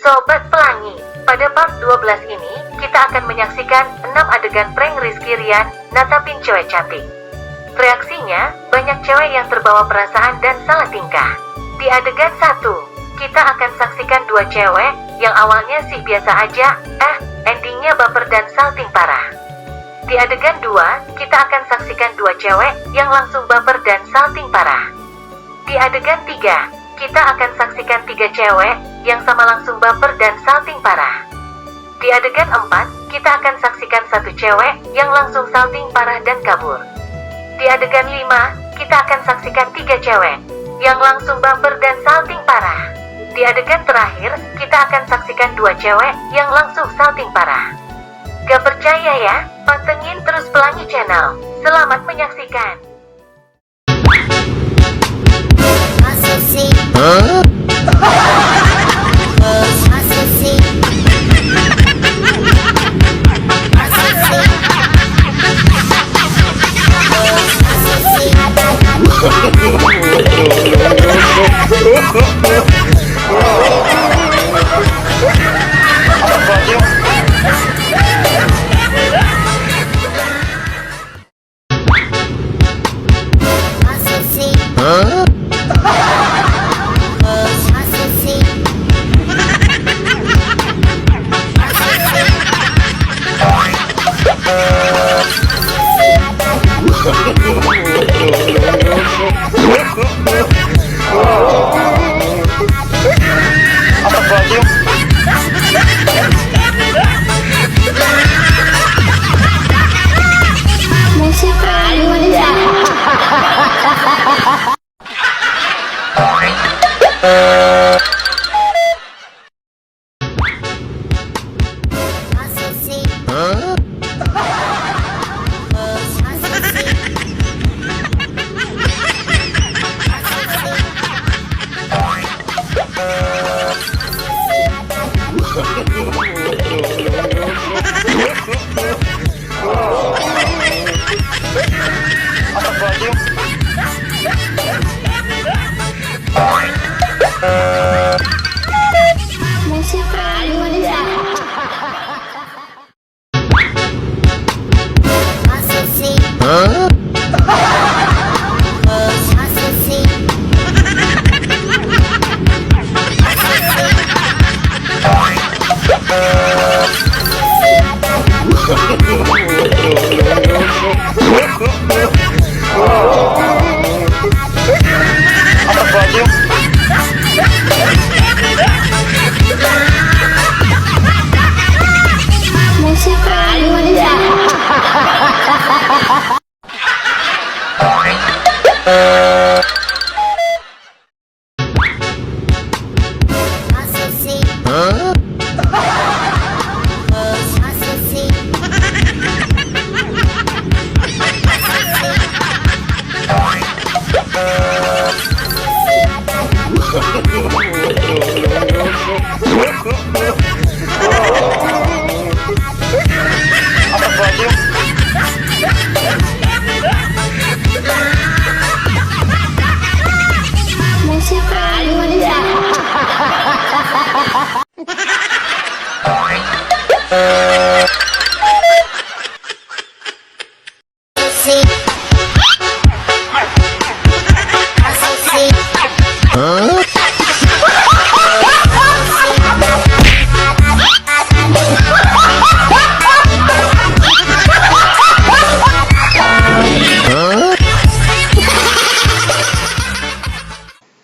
Sobat Pelangi, pada part 12 ini, kita akan menyaksikan 6 adegan prank Rizky Rian natapin cewek cantik. Reaksinya, banyak cewek yang terbawa perasaan dan salah tingkah. Di adegan 1, kita akan saksikan 2 cewek yang awalnya sih biasa aja, endingnya baper dan salting parah. Di adegan 2, kita akan saksikan 2 cewek yang langsung baper dan salting parah. Di adegan 3, kita akan saksikan 3 cewek yang sama langsung baper dan salting parah. Di adegan 4, kita akan saksikan 1 cewek yang langsung salting parah dan kabur. Di adegan 5, kita akan saksikan 3 cewek yang langsung baper dan salting parah. Di adegan terakhir, kita akan saksikan 2 cewek yang langsung salting parah. Gak percaya ya? Pantengin terus Pelangi Channel. Selamat menyaksikan.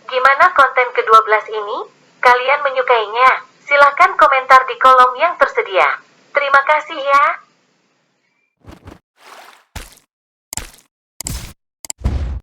Gimana konten ke-12 ini? Kalian menyukainya? Silahkan komentar di kolom yang tersedia. Terima kasih ya.